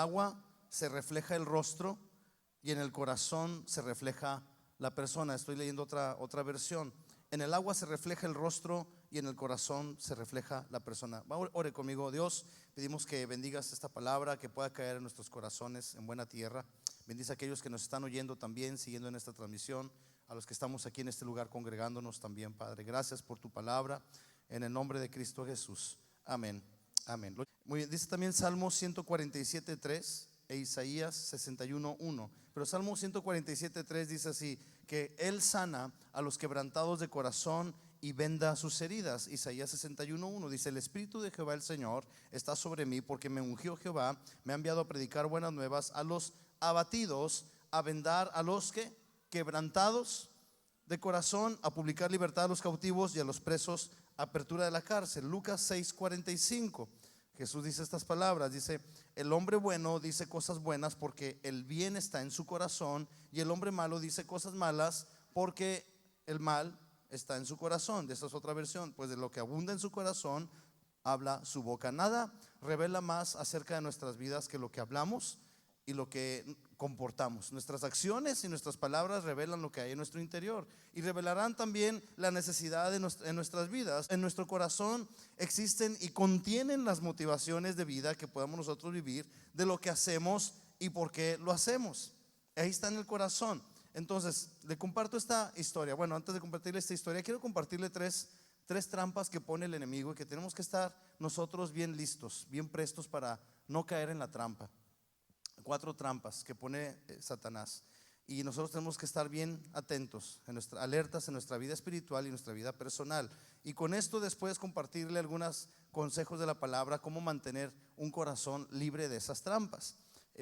agua se refleja el rostro y en el corazón se refleja la persona. Estoy leyendo otra versión. En el agua se refleja el rostro y en el corazón se refleja la persona. Ore conmigo. Dios, pedimos que bendigas esta palabra, que pueda caer en nuestros corazones en buena tierra. Bendice a aquellos que nos están oyendo también, siguiendo en esta transmisión, a los que estamos aquí en este lugar congregándonos también, Padre. Gracias por tu palabra, en el nombre de Cristo Jesús. Amén. Amén. Muy bien, dice también Salmo 147:3 e Isaías 61:1. Pero Salmo 147:3 dice así: que Él sana a los quebrantados de corazón y venda sus heridas. Isaías 61:1 dice: el Espíritu de Jehová el Señor está sobre mí, porque me ungió Jehová, me ha enviado a predicar buenas nuevas a los abatidos, a vendar a los que quebrantados de corazón, a publicar libertad a los cautivos y a los presos apertura de la cárcel. Lucas 6:45. Jesús dice estas palabras, dice: el hombre bueno dice cosas buenas porque el bien está en su corazón, y el hombre malo dice cosas malas porque el mal está en su corazón. Esta es otra versión: pues de lo que abunda en su corazón habla su boca. Nada revela más acerca de nuestras vidas que lo que hablamos y lo que comportamos. Nuestras acciones y nuestras palabras revelan lo que hay en nuestro interior y revelarán también la necesidad en nuestras vidas. En nuestro corazón existen y contienen las motivaciones de vida que podamos nosotros vivir, de lo que hacemos y por qué lo hacemos. Ahí está en el corazón. Entonces le comparto esta historia. Bueno, antes de compartirle esta historia, quiero compartirle tres trampas que pone el enemigo y que tenemos que estar nosotros bien listos, bien prestos para no caer en la trampa. 4 trampas que pone Satanás, y nosotros tenemos que estar bien atentos, alertas en nuestra vida espiritual y nuestra vida personal. Y con esto después compartirle algunos consejos de la palabra, cómo mantener un corazón libre de esas trampas,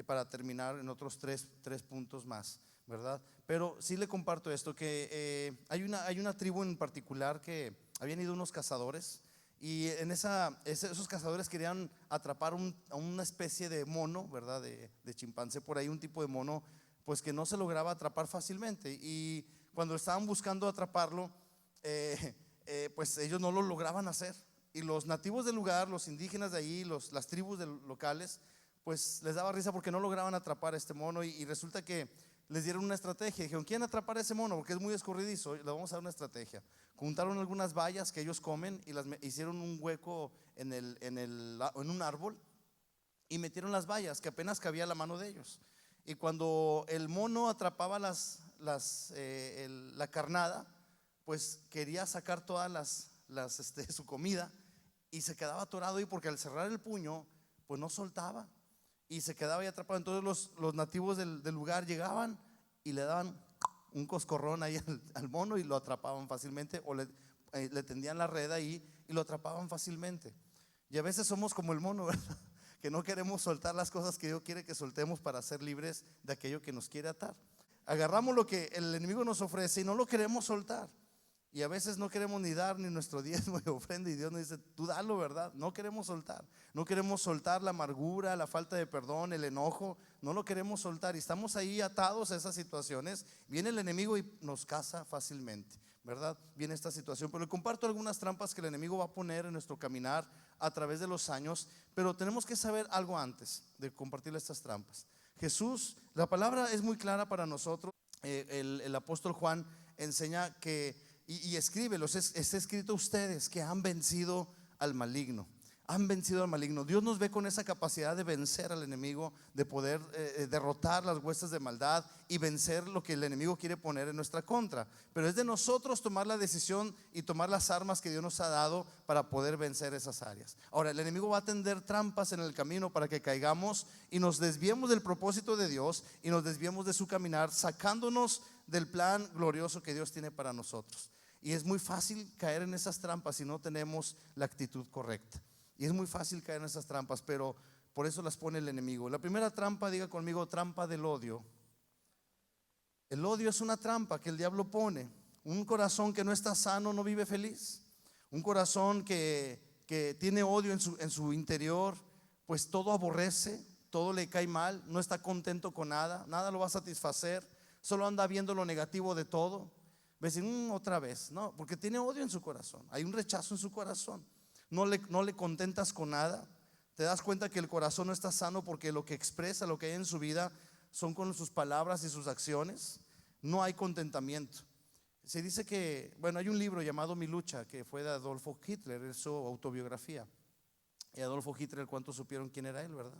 para terminar en otros tres puntos más, ¿verdad? Pero sí le comparto esto, que hay una tribu en particular que habían ido unos cazadores. Y en esos cazadores querían atrapar a una especie de mono, ¿verdad? De chimpancé, por ahí un tipo de mono, pues que no se lograba atrapar fácilmente. Y cuando estaban buscando atraparlo, pues ellos no lo lograban hacer. Y los nativos del lugar, los indígenas de ahí, las tribus locales, pues les daba risa porque no lograban atrapar a este mono. Y resulta que les dieron una estrategia. Dijeron: ¿quieren atrapar a ese mono? Porque es muy escurridizo, le vamos a dar una estrategia. Juntaron algunas bayas que ellos comen y las hicieron un hueco en un árbol y metieron las bayas, que apenas cabía la mano de ellos. Y cuando el mono atrapaba la carnada, pues quería sacar todas su comida, y se quedaba atorado ahí porque al cerrar el puño pues no soltaba y se quedaba ahí atrapado. Entonces los nativos del lugar llegaban y le daban un coscorrón ahí al mono y lo atrapaban fácilmente, o le tendían la red ahí y lo atrapaban fácilmente. Y a veces somos como el mono, ¿verdad? Que no queremos soltar las cosas que Dios quiere que soltemos para ser libres de aquello que nos quiere atar. Agarramos lo que el enemigo nos ofrece y no lo queremos soltar. Y a veces no queremos ni dar ni nuestro diezmo de ofrenda, y Dios nos dice: tú dalo, ¿verdad? No queremos soltar. No queremos soltar la amargura, la falta de perdón, el enojo. No lo queremos soltar y estamos ahí atados a esas situaciones. Viene el enemigo y nos caza fácilmente, ¿verdad? Viene esta situación. Pero le comparto algunas trampas que el enemigo va a poner en nuestro caminar a través de los años. Pero tenemos que saber algo antes de compartirle estas trampas. Jesús, la palabra es muy clara para nosotros. El apóstol Juan enseña que y escribe, está escrito: ustedes que han vencido al maligno. Han vencido al maligno. Dios nos ve con esa capacidad de vencer al enemigo, de poder derrotar las huestes de maldad y vencer lo que el enemigo quiere poner en nuestra contra. Pero es de nosotros tomar la decisión y tomar las armas que Dios nos ha dado para poder vencer esas áreas. Ahora, el enemigo va a tender trampas en el camino para que caigamos y nos desviemos del propósito de Dios y nos desviemos de su caminar, sacándonos del plan glorioso que Dios tiene para nosotros. Y es muy fácil caer en esas trampas si no tenemos la actitud correcta. Y es muy fácil caer en esas trampas, pero por eso las pone el enemigo. La primera trampa, diga conmigo: trampa del odio. El odio es una trampa que el diablo pone. Un corazón que no está sano no vive feliz. Un corazón que tiene odio en su interior, pues todo aborrece, todo le cae mal, no está contento con nada, nada lo va a satisfacer, solo anda viendo lo negativo de todo. Ves, otra vez, no, porque tiene odio en su corazón, hay un rechazo en su corazón. No le contentas con nada, Te das cuenta que el corazón no está sano porque lo que expresa, lo que hay en su vida son con sus palabras y sus acciones. No hay contentamiento. Se dice que, bueno, hay un libro llamado Mi lucha que fue de Adolfo Hitler, es su autobiografía. Y Adolfo Hitler, ¿cuántos supieron quién era él, verdad?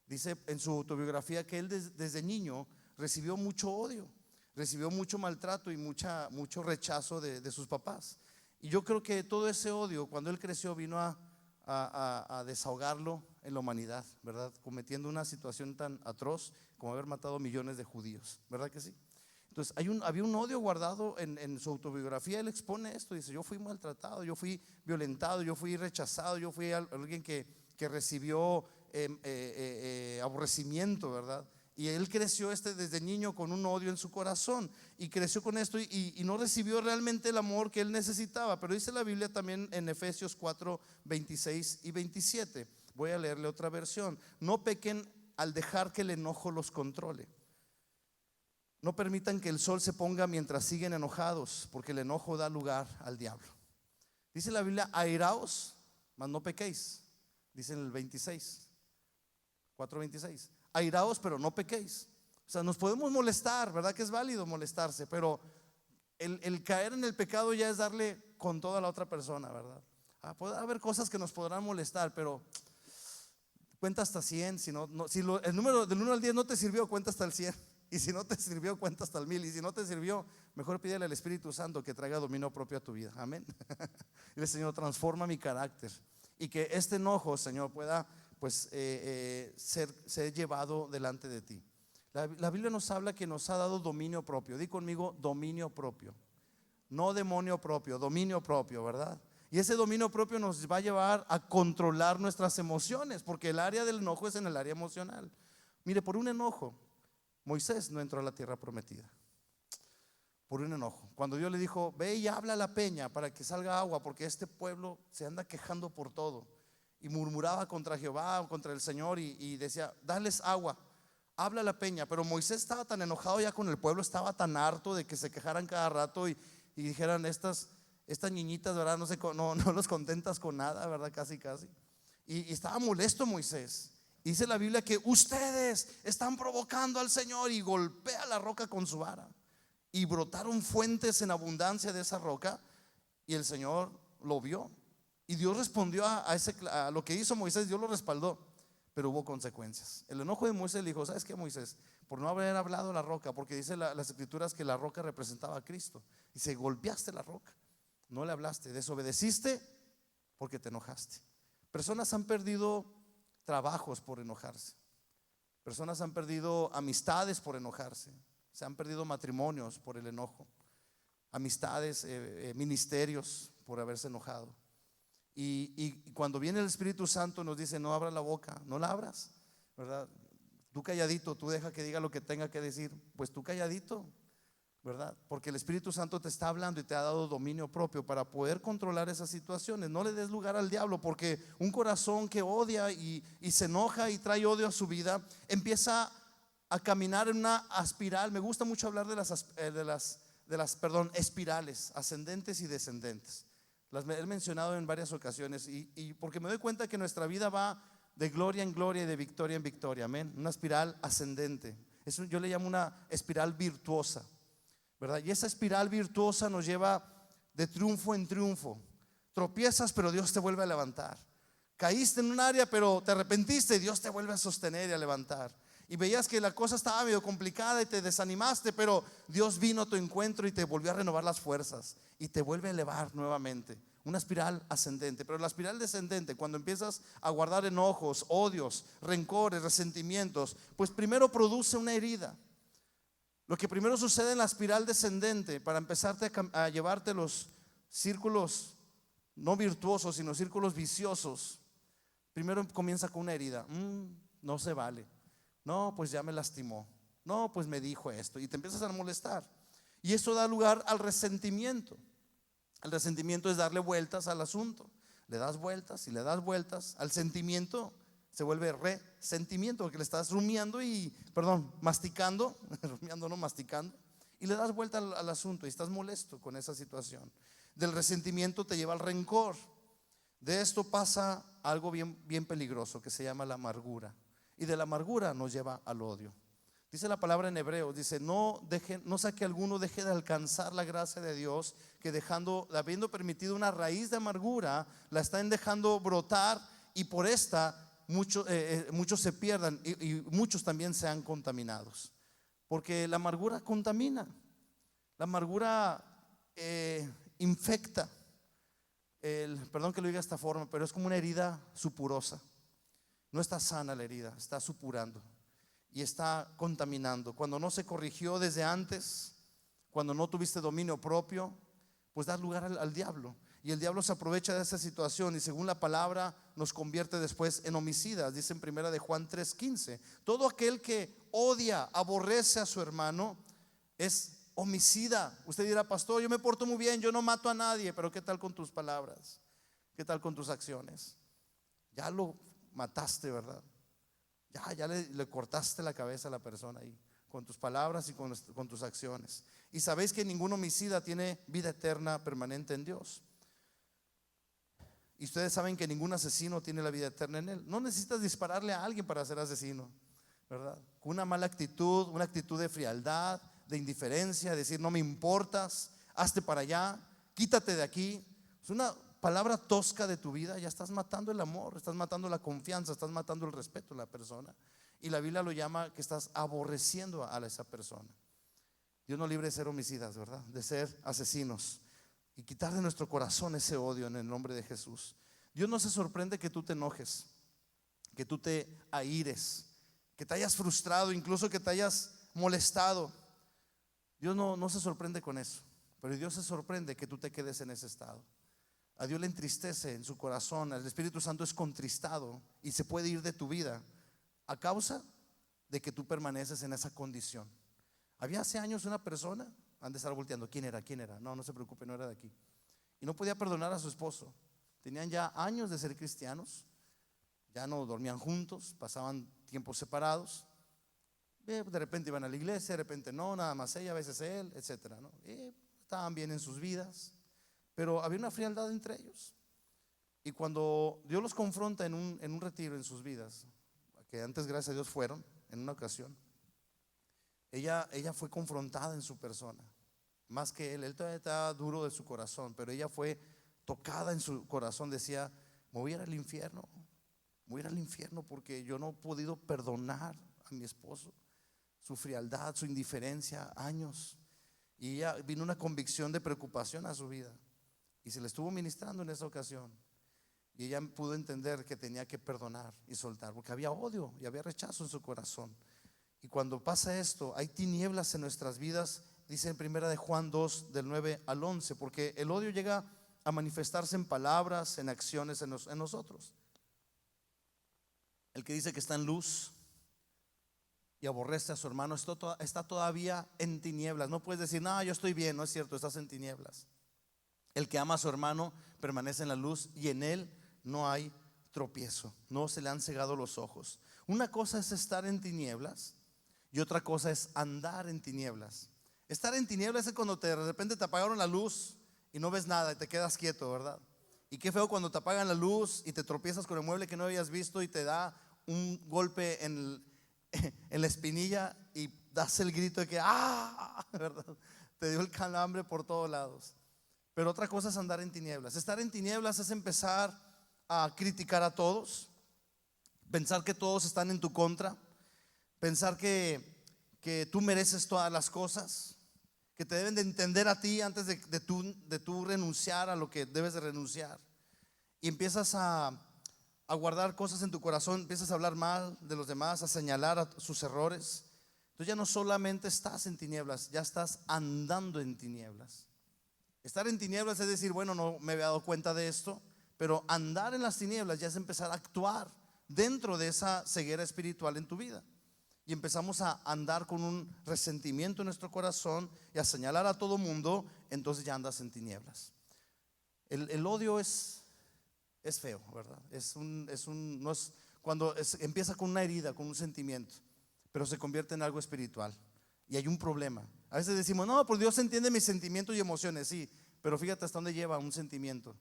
Dice en su autobiografía que él desde niño recibió mucho odio, recibió mucho maltrato y mucho rechazo de sus papás. Y yo creo que todo ese odio, cuando él creció, vino a desahogarlo en la humanidad, ¿verdad? Cometiendo una situación tan atroz como haber matado millones de judíos, ¿verdad que sí? Entonces había un odio guardado en su autobiografía. Él expone esto, dice: yo fui maltratado, yo fui violentado, yo fui rechazado, yo fui alguien que recibió aborrecimiento, ¿verdad? Y él creció desde niño con un odio en su corazón y creció con esto y no recibió realmente el amor que él necesitaba. Pero dice la Biblia también en Efesios 4, 26 y 27. Voy a leerle otra versión: no pequen al dejar que el enojo los controle. No permitan que el sol se ponga mientras siguen enojados, porque el enojo da lugar al diablo. Dice la Biblia: airaos, mas no pequéis. Dice en el 26, 4:26. Airaos, pero no pequéis. O sea, nos podemos molestar, ¿verdad? Que es válido molestarse, pero el caer en el pecado ya es darle con toda la otra persona, ¿verdad? Puede haber cosas que nos podrán molestar, pero cuenta hasta 100. Si el número del 1 al 10 no te sirvió, cuenta hasta el 100. Y si no te sirvió, cuenta hasta el 1000. Y si no te sirvió, mejor pídele al Espíritu Santo que traiga dominio propio a tu vida. Amén. Dile: Señor, transforma mi carácter. Y que este enojo, Señor, pueda pues ser llevado delante de ti. La Biblia nos habla que nos ha dado dominio propio. Di conmigo: dominio propio. No demonio propio, dominio propio, ¿verdad? Y ese dominio propio nos va a llevar a controlar nuestras emociones, porque el área del enojo es en el área emocional. Mire, por un enojo Moisés no entró a la tierra prometida. Por un enojo. Cuando Dios le dijo: ve y habla a la peña para que salga agua, porque este pueblo se anda quejando por todo. Y murmuraba contra Jehová, contra el Señor, y decía: dales agua, habla a la peña. Pero Moisés estaba tan enojado ya con el pueblo, estaba tan harto de que se quejaran cada rato y dijeran: estas niñitas, ¿verdad? No los contentas con nada, ¿verdad? Casi. Y estaba molesto Moisés. Dice la Biblia que ustedes están provocando al Señor, y golpea la roca con su vara. Y brotaron fuentes en abundancia de esa roca, y el Señor lo vio. Y Dios respondió a lo que hizo Moisés. Dios lo respaldó, pero hubo consecuencias. El enojo de Moisés le dijo: ¿sabes qué, Moisés? Por no haber hablado a la roca, porque dice las escrituras que la roca representaba a Cristo. Dice: golpeaste la roca, no le hablaste, desobedeciste porque te enojaste. Personas han perdido trabajos por enojarse. Personas han perdido amistades por enojarse. Se han perdido matrimonios por el enojo. Amistades, ministerios por haberse enojado. Y cuando viene el Espíritu Santo nos dice: no abras la boca, no la abras, ¿verdad? Tú calladito, tú deja que diga lo que tenga que decir. Pues tú calladito, ¿verdad? Porque el Espíritu Santo te está hablando y te ha dado dominio propio para poder controlar esas situaciones. No le des lugar al diablo, porque un corazón que odia y se enoja y trae odio a su vida empieza a caminar en una espiral. Me gusta mucho hablar de las espirales ascendentes y descendentes. Las he mencionado en varias ocasiones y porque me doy cuenta que nuestra vida va de gloria en gloria y de victoria en victoria. Amén. Una espiral ascendente. Eso yo le llamo una espiral virtuosa, ¿verdad? Y esa espiral virtuosa nos lleva de triunfo en triunfo. Tropiezas, pero Dios te vuelve a levantar. Caíste en un área, pero te arrepentiste y Dios te vuelve a sostener y a levantar. Y veías que la cosa estaba medio complicada y te desanimaste, pero Dios vino a tu encuentro y te volvió a renovar las fuerzas y te vuelve a elevar nuevamente. Una espiral ascendente. Pero la espiral descendente, cuando empiezas a guardar enojos, odios, rencores, resentimientos, pues primero produce una herida. Lo que primero sucede en la espiral descendente, para empezarte a llevarte los círculos no virtuosos, sino círculos viciosos, primero comienza con una herida. No se vale. No, pues ya me lastimó. No, pues me dijo esto. Y te empiezas a molestar. Y eso da lugar al resentimiento. El resentimiento es darle vueltas al asunto. Le das vueltas y le das vueltas. Al sentimiento se vuelve resentimiento, porque le estás masticando, rumiando, no masticando, y le das vuelta al asunto y estás molesto con esa situación. Del resentimiento te lleva al rencor. De esto pasa algo bien peligroso que se llama la amargura. Y de la amargura nos lleva al odio. Dice la palabra en hebreo, dice, no sea que alguno deje de alcanzar la gracia de Dios, que habiendo permitido una raíz de amargura, la están dejando brotar, y por esta muchos se pierdan y muchos también sean contaminados. Porque la amargura contamina, la amargura infecta. Perdón que lo diga de esta forma, pero es como una herida supurosa. No está sana la herida, está supurando y está contaminando. Cuando no se corrigió desde antes, cuando no tuviste dominio propio, pues das lugar al diablo. Y el diablo se aprovecha de esa situación y, según la palabra, nos convierte después en homicidas. Dice en primera de Juan 3:15, todo aquel que odia, aborrece a su hermano es homicida. Usted dirá, pastor, yo me porto muy bien, yo no mato a nadie. Pero ¿qué tal con tus palabras? ¿Qué tal con tus acciones? Ya lo mataste, ¿verdad? Ya le cortaste la cabeza a la persona ahí, con tus palabras y con tus acciones. Y sabéis que ningún homicida tiene vida eterna permanente en Dios. Y ustedes saben que ningún asesino tiene la vida eterna en él. No necesitas dispararle a alguien para ser asesino, ¿verdad? Con una mala actitud, una actitud de frialdad, de indiferencia, decir no me importas, hazte para allá, quítate de aquí. Es una palabra tosca de tu vida. Ya estás matando el amor, estás matando la confianza, estás matando el respeto de la persona. Y la Biblia lo llama que estás aborreciendo a esa persona. Dios nos libre de ser homicidas, ¿verdad? De ser asesinos. Y quitar de nuestro corazón ese odio en el nombre de Jesús. Dios no se sorprende que tú te enojes, que tú te aires, que te hayas frustrado, incluso que te hayas molestado. Dios no se sorprende con eso. Pero Dios se sorprende que tú te quedes en ese estado. A Dios le entristece en su corazón. El Espíritu Santo es contristado y se puede ir de tu vida a causa de que tú permaneces en esa condición. Había hace años una persona, han de estar volteando, ¿quién era? No se preocupe, no era de aquí. Y no podía perdonar a su esposo. Tenían ya años de ser cristianos, ya no dormían juntos, pasaban tiempos separados. De repente iban a la iglesia, de repente no, nada más ella, a veces él, etcétera, ¿no? Estaban bien en sus vidas, pero había una frialdad entre ellos. Y cuando Dios los confronta en un retiro en sus vidas, que antes gracias a Dios fueron, en una ocasión, ella fue confrontada en su persona, más que él todavía estaba duro de su corazón, pero ella fue tocada en su corazón. Decía, me voy a ir al infierno, porque yo no he podido perdonar a mi esposo, su frialdad, su indiferencia, años. Y ella vino una convicción de preocupación a su vida y se le estuvo ministrando en esa ocasión. Y ella pudo entender que tenía que perdonar y soltar, porque había odio y había rechazo en su corazón. Y cuando pasa esto, hay tinieblas en nuestras vidas. Dice en primera de Juan 2, del 9 al 11, porque el odio llega a manifestarse en palabras, en acciones en nosotros. El que dice que está en luz y aborrece a su hermano está todavía en tinieblas. No puedes decir, no, yo estoy bien. No es cierto, estás en tinieblas. El que ama a su hermano permanece en la luz y en él no hay tropiezo, no se le han cegado los ojos. Una cosa es estar en tinieblas y otra cosa es andar en tinieblas. Estar en tinieblas es cuando de repente te apagaron la luz y no ves nada y te quedas quieto, ¿verdad? Y qué feo cuando te apagan la luz y te tropiezas con el mueble que no habías visto y te da un golpe en la espinilla y das el grito de que ¿verdad? Te dio el calambre por todos lados. Pero otra cosa es andar en tinieblas. Estar en tinieblas es empezar a criticar a todos, pensar que todos están en tu contra, pensar que tú mereces todas las cosas, que te deben de entender a ti antes de tú renunciar a lo que debes de renunciar. Y empiezas a guardar cosas en tu corazón, empiezas a hablar mal de los demás, a señalar a sus errores. Entonces ya no solamente estás en tinieblas, ya estás andando en tinieblas. Estar en tinieblas es decir, bueno, no me había dado cuenta de esto, pero andar en las tinieblas ya es empezar a actuar dentro de esa ceguera espiritual en tu vida. Y empezamos a andar con un resentimiento en nuestro corazón y a señalar a todo mundo. Entonces ya andas en tinieblas. El odio es feo, ¿verdad? Empieza con una herida, con un sentimiento, pero se convierte en algo espiritual. Y hay un problema. A veces decimos, no, pues Dios entiende mis sentimientos y emociones. Sí, pero fíjate hasta dónde lleva un sentimiento.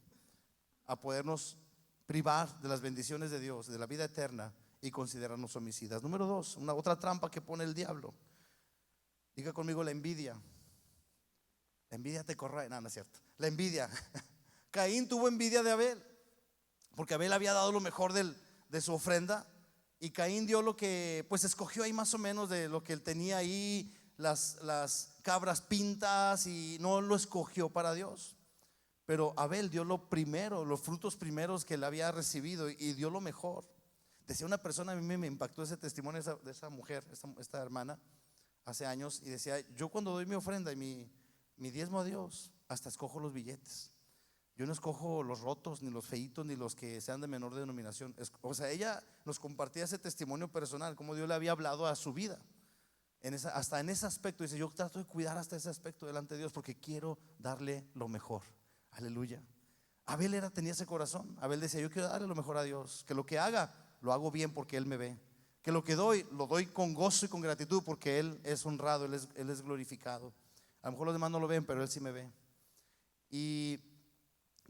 A podernos privar de las bendiciones de Dios, de la vida eterna, y considerarnos homicidas. Número dos, una otra trampa que pone el diablo. Diga conmigo: la envidia. La envidia te corroe. No, no es cierto. La envidia. Caín tuvo envidia de Abel, porque Abel había dado lo mejor de su ofrenda, y Caín dio lo que, pues escogió ahí más o menos de lo que él tenía ahí, las cabras pintas, y no lo escogió para Dios. Pero Abel dio lo primero, los frutos primeros que él había recibido, y dio lo mejor. Decía una persona, a mí me impactó ese testimonio de esa mujer, esta hermana, hace años, y decía: yo cuando doy mi ofrenda y mi diezmo a Dios, hasta escojo los billetes. Yo no escojo los rotos, ni los feitos, ni los que sean de menor denominación. O sea, ella nos compartía ese testimonio personal, como Dios le había hablado a su vida, hasta en ese aspecto. Dice: yo trato de cuidar hasta ese aspecto delante de Dios, porque quiero darle lo mejor. Aleluya. Abel tenía ese corazón. Abel decía: yo quiero darle lo mejor a Dios, que lo que haga, lo hago bien porque Él me ve, que lo que doy, lo doy con gozo y con gratitud, porque Él es honrado, Él es glorificado. A lo mejor los demás no lo ven, pero Él sí me ve. Y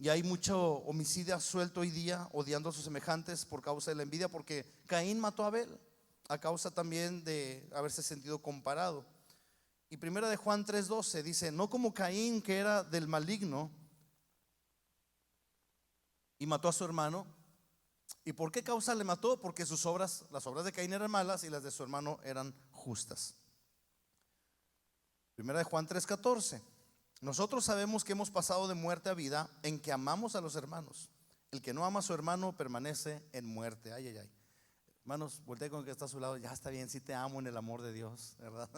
hay mucho homicidio suelto hoy día, odiando a sus semejantes por causa de la envidia, porque Caín mató a Abel a causa también de haberse sentido comparado. Y primera de Juan 3:12 dice: no como Caín, que era del maligno y mató a su hermano. ¿Y por qué causa le mató? Porque las obras de Caín eran malas y las de su hermano eran justas. Primera de Juan 3:14: nosotros sabemos que hemos pasado de muerte a vida en que amamos a los hermanos. El que no ama a su hermano permanece en muerte. Ay, ay, ay. Hermanos, voltea con el que está a su lado: ya está bien, si te amo en el amor de Dios, ¿verdad?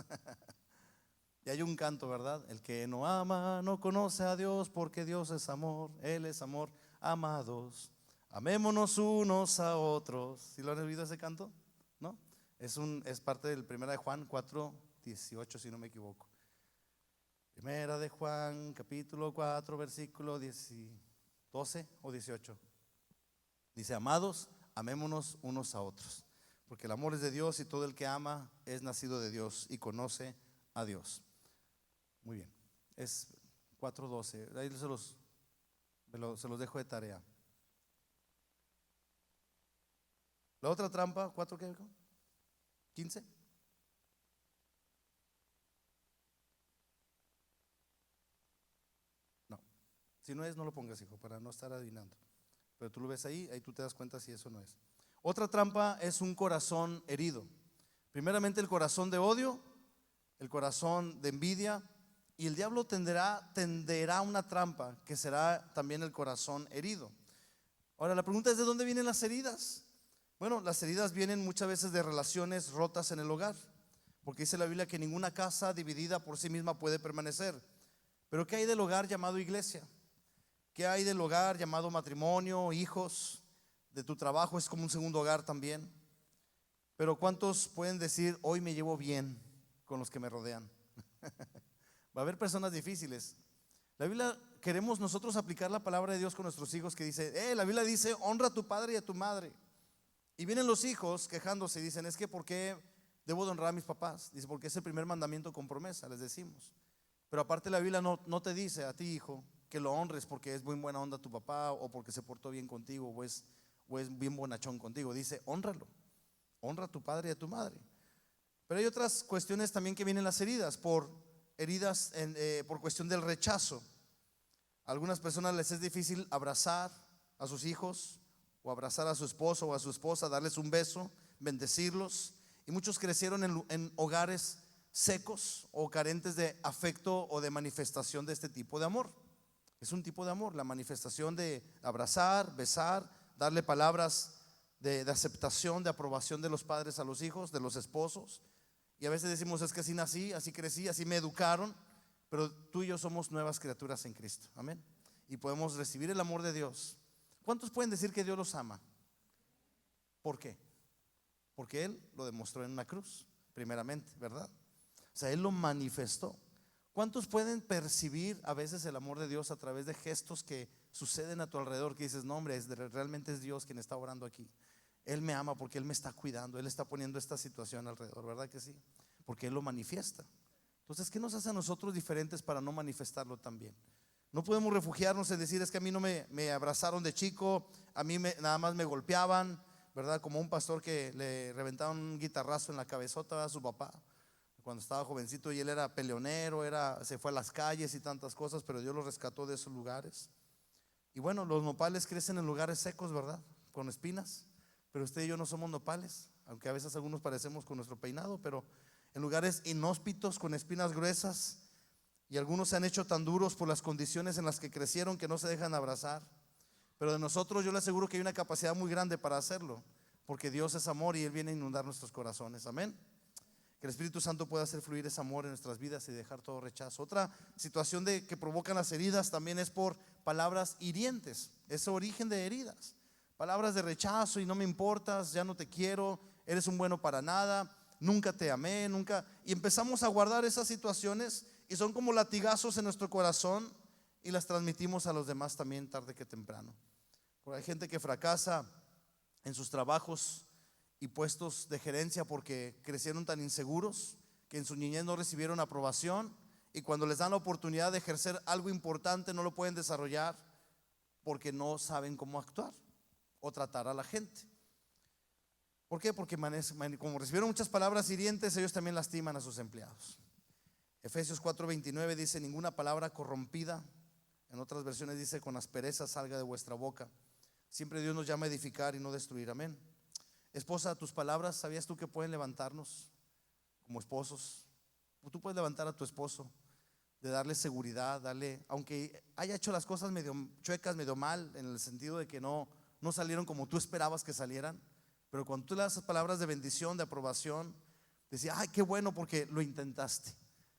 Y hay un canto, ¿verdad? El que no ama no conoce a Dios, porque Dios es amor, Él es amor. Amados, amémonos unos a otros. ¿Sí lo han oído ese canto? ¿No? Es parte del primera de Juan 4:18, si no me equivoco. Primera de Juan, capítulo 4, versículo 12 o 18. Dice: amados, amémonos unos a otros, porque el amor es de Dios, y todo el que ama es nacido de Dios y conoce a Dios. Muy bien, es 4:12. Ahí se los dejo de tarea. La otra trampa, 4 ¿qué? 15. No, si no es, no lo pongas, hijo, para no estar adivinando. Pero tú lo ves ahí tú te das cuenta si eso no es. Otra trampa es un corazón herido. Primeramente, el corazón de odio, el corazón de envidia, y el diablo tenderá una trampa que será también el corazón herido. Ahora, la pregunta es: ¿de dónde vienen las heridas? Bueno, las heridas vienen muchas veces de relaciones rotas en el hogar, porque dice la Biblia que ninguna casa dividida por sí misma puede permanecer. Pero ¿qué hay del hogar llamado iglesia? ¿Qué hay del hogar llamado matrimonio, hijos? De tu trabajo es como un segundo hogar también. Pero ¿cuántos pueden decir: hoy me llevo bien con los que me rodean? Va a haber personas difíciles. La Biblia, queremos nosotros aplicar la palabra de Dios con nuestros hijos, que dice, la Biblia dice: honra a tu padre y a tu madre. Y vienen los hijos quejándose y dicen: es que ¿por qué debo de honrar a mis papás? Dice: porque es el primer mandamiento con promesa, les decimos. Pero aparte la Biblia no te dice a ti, hijo, que lo honres porque es muy buena onda tu papá, o porque se portó bien contigo, o es bien bonachón contigo. Dice: honralo, honra a tu padre y a tu madre. Pero hay otras cuestiones también que vienen las heridas, por cuestión del rechazo. A algunas personas les es difícil abrazar a sus hijos, o abrazar a su esposo o a su esposa, darles un beso, bendecirlos. Y muchos crecieron en hogares secos o carentes de afecto o de manifestación de este tipo de amor. Es un tipo de amor, la manifestación de abrazar, besar, darle palabras de aceptación, de aprobación de los padres a los hijos, de los esposos. Y a veces decimos: es que así nací, así crecí, así me educaron. Pero tú y yo somos nuevas criaturas en Cristo, amén. Y podemos recibir el amor de Dios. ¿Cuántos pueden decir que Dios los ama? ¿Por qué? Porque Él lo demostró en una cruz, primeramente, ¿verdad? O sea, Él lo manifestó. ¿Cuántos pueden percibir a veces el amor de Dios a través de gestos que suceden a tu alrededor, que dices: no, hombre, realmente es Dios quien está orando aquí? Él me ama porque Él me está cuidando, Él está poniendo esta situación alrededor, ¿verdad que sí? Porque Él lo manifiesta. Entonces, ¿qué nos hace a nosotros diferentes para no manifestarlo también? No podemos refugiarnos en decir: es que a mí no me abrazaron de chico, a mí nada más me golpeaban, ¿verdad? Como un pastor que le reventaron un guitarrazo en la cabezota a su papá cuando estaba jovencito, y él era peleonero, se fue a las calles y tantas cosas, pero Dios lo rescató de esos lugares. Y bueno, los nopales crecen en lugares secos, ¿verdad? Con espinas, pero usted y yo no somos nopales, aunque a veces algunos parecemos con nuestro peinado, pero en lugares inhóspitos con espinas gruesas. Y algunos se han hecho tan duros por las condiciones en las que crecieron que no se dejan abrazar. Pero de nosotros yo le aseguro que hay una capacidad muy grande para hacerlo, porque Dios es amor y Él viene a inundar nuestros corazones. Amén. Que el Espíritu Santo pueda hacer fluir ese amor en nuestras vidas y dejar todo rechazo. Otra situación que provocan las heridas también es por palabras hirientes. Es origen de heridas. Palabras de rechazo: y no me importas, ya no te quiero, eres un bueno para nada, nunca te amé, nunca. Y empezamos a guardar esas situaciones y son como latigazos en nuestro corazón y las transmitimos a los demás también tarde que temprano. Porque hay gente que fracasa en sus trabajos y puestos de gerencia porque crecieron tan inseguros que en su niñez no recibieron aprobación, y cuando les dan la oportunidad de ejercer algo importante no lo pueden desarrollar porque no saben cómo actuar o tratar a la gente. ¿Por qué? Porque como recibieron muchas palabras hirientes, ellos también lastiman a sus empleados. Efesios 4:29 dice: ninguna palabra corrompida, en otras versiones dice: con aspereza, salga de vuestra boca. Siempre Dios nos llama a edificar y no destruir. Amén. Esposa, tus palabras, ¿sabías tú que pueden levantarnos como esposos? Tú puedes levantar a tu esposo, de darle seguridad, aunque haya hecho las cosas medio chuecas, medio mal, en el sentido de que no salieron como tú esperabas que salieran, pero cuando tú le das palabras de bendición, de aprobación, decía: ay, qué bueno porque lo intentaste,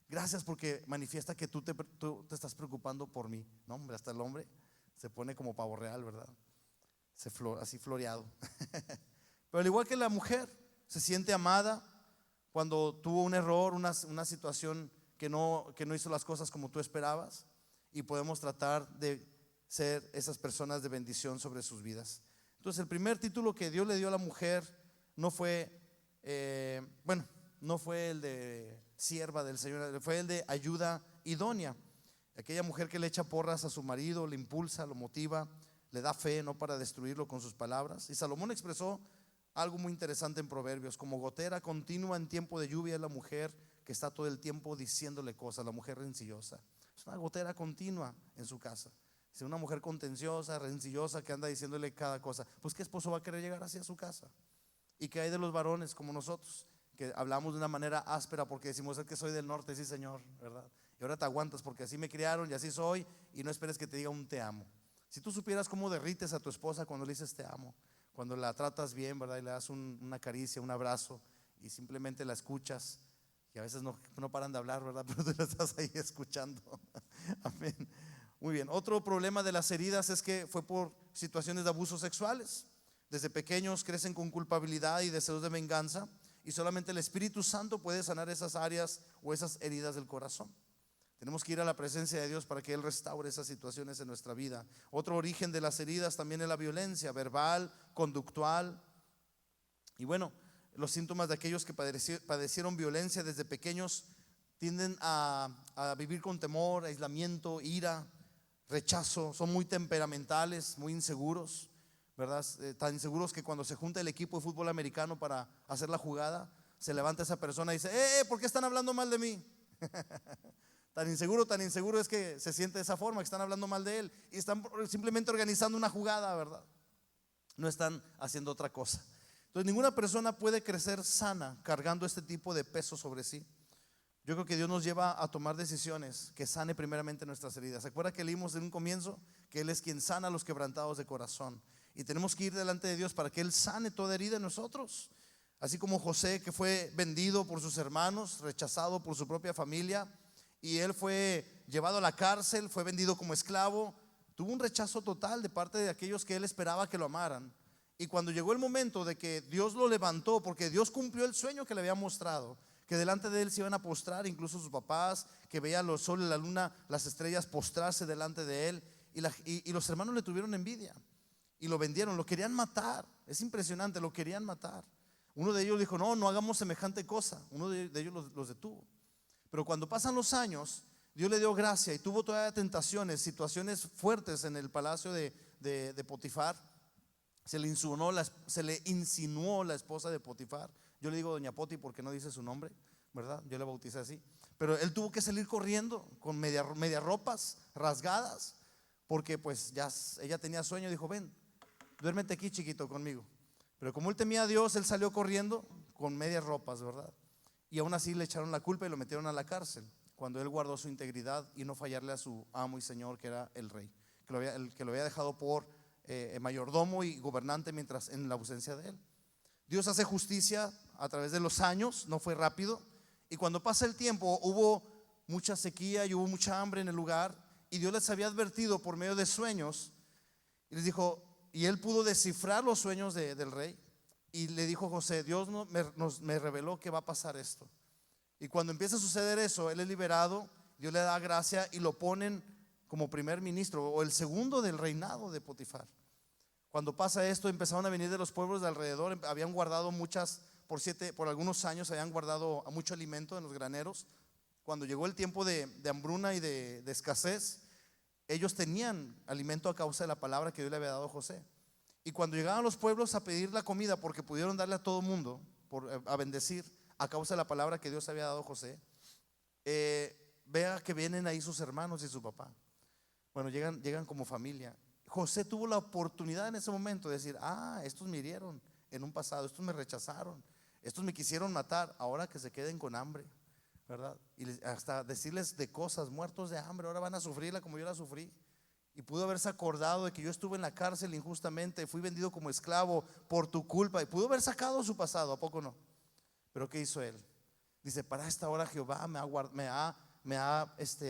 gracias porque manifiesta que tú te estás preocupando por mí. No, hombre, hasta el hombre se pone como pavo real, ¿verdad? Así floreado. Pero al igual que la mujer, se siente amada cuando tuvo un error, una situación que no hizo las cosas como tú esperabas, y podemos tratar de ser esas personas de bendición sobre sus vidas. Entonces, el primer título que Dios le dio a la mujer no fue no fue el de sierva del Señor, fue el de ayuda idónea. Aquella mujer que le echa porras a su marido, le impulsa, lo motiva, le da fe, no para destruirlo con sus palabras. Y Salomón expresó algo muy interesante en Proverbios: como gotera continua en tiempo de lluvia es la mujer que está todo el tiempo diciéndole cosas. La mujer rencillosa es una gotera continua en su casa. Es una mujer contenciosa, rencillosa, que anda diciéndole cada cosa. Pues ¿qué esposo va a querer llegar así a su casa? ¿Y qué hay de los varones como nosotros, que hablamos de una manera áspera porque decimos: es que soy del norte? Sí, señor, ¿verdad? Y ahora te aguantas porque así me criaron y así soy, y no esperes que te diga un te amo. Si tú supieras cómo derrites a tu esposa cuando le dices te amo, cuando la tratas bien, ¿verdad? Y le das una caricia, un abrazo, y simplemente la escuchas, y a veces no paran de hablar, ¿verdad? Pero tú la estás ahí escuchando. Amén. Muy bien. Otro problema de las heridas es que fue por situaciones de abusos sexuales. Desde pequeños crecen con culpabilidad y deseos de venganza, y solamente el Espíritu Santo puede sanar esas áreas o esas heridas del corazón. Tenemos que ir a la presencia de Dios para que Él restaure esas situaciones en nuestra vida. Otro origen de las heridas también es la violencia verbal, conductual. Y bueno, los síntomas de aquellos que padecieron violencia desde pequeños tienden a vivir con temor, aislamiento, ira, rechazo. Son muy temperamentales, muy inseguros, ¿verdad? Tan inseguros que cuando se junta el equipo de fútbol americano para hacer la jugada, se levanta esa persona y dice: ¿por qué están hablando mal de mí? Tan inseguro es que se siente de esa forma, que están hablando mal de él y están simplemente organizando una jugada, ¿verdad? No están haciendo otra cosa. Entonces, ninguna persona puede crecer sana cargando este tipo de peso sobre sí. Yo creo que Dios nos lleva a tomar decisiones que sane primeramente nuestras heridas. ¿Se acuerda que leímos en un comienzo que Él es quien sana a los quebrantados de corazón? Y tenemos que ir delante de Dios para que Él sane toda herida en nosotros. Así como José, que fue vendido por sus hermanos, rechazado por su propia familia, y él fue llevado a la cárcel, fue vendido como esclavo, tuvo un rechazo total de parte de aquellos que él esperaba que lo amaran. Y cuando llegó el momento de que Dios lo levantó, porque Dios cumplió el sueño que le había mostrado, que delante de él se iban a postrar incluso sus papás, que veían los soles, la luna, las estrellas postrarse delante de él, y los hermanos le tuvieron envidia y lo vendieron, lo querían matar. Es impresionante, lo querían matar. Uno de ellos dijo: no hagamos semejante cosa. Uno de ellos los detuvo. Pero cuando pasan los años, Dios le dio gracia y tuvo todavía tentaciones, situaciones fuertes en el palacio de Potifar. Se le insinuó la esposa de Potifar. Yo le digo doña Poti porque no dice su nombre, ¿verdad? Yo le bauticé así. Pero él tuvo que salir corriendo con media ropas rasgadas, porque pues ya ella tenía sueño. Dijo: ven, duérmete aquí, chiquito, conmigo. Pero como él temía a Dios, él salió corriendo con medias ropas, ¿verdad? Y aún así le echaron la culpa y lo metieron a la cárcel, cuando él guardó su integridad y no fallarle a su amo y señor, que era el rey, que lo había dejado por mayordomo y gobernante mientras en la ausencia de él. Dios hace justicia a través de los años, no fue rápido. Y cuando pasa el tiempo, hubo mucha sequía y hubo mucha hambre en el lugar, y Dios les había advertido por medio de sueños, y les dijo, y él pudo descifrar los sueños del rey, y le dijo a José: Dios me reveló que va a pasar esto. Y cuando empieza a suceder eso, él es liberado, Dios le da gracia y lo ponen como primer ministro, o el segundo del reinado de Potifar. Cuando pasa esto, empezaron a venir de los pueblos de alrededor. Habían guardado por algunos años habían guardado mucho alimento en los graneros. Cuando llegó el tiempo de hambruna y de escasez, ellos tenían alimento a causa de la palabra que Dios le había dado a José. Y cuando llegaban los pueblos a pedir la comida, porque pudieron darle a todo mundo, a bendecir, a causa de la palabra que Dios había dado a José, vea que vienen ahí sus hermanos y su papá. Bueno, llegan como familia. José tuvo la oportunidad en ese momento de decir: estos me hirieron en un pasado, estos me rechazaron, estos me quisieron matar, ahora que se queden con hambre, ¿verdad? Y hasta decirles de cosas: muertos de hambre, ahora van a sufrirla como yo la sufrí. Y pudo haberse acordado de que yo estuve en la cárcel injustamente, fui vendido como esclavo por tu culpa, y pudo haber sacado su pasado, ¿a poco no? Pero ¿qué hizo él? Dice: para esta hora Jehová me ha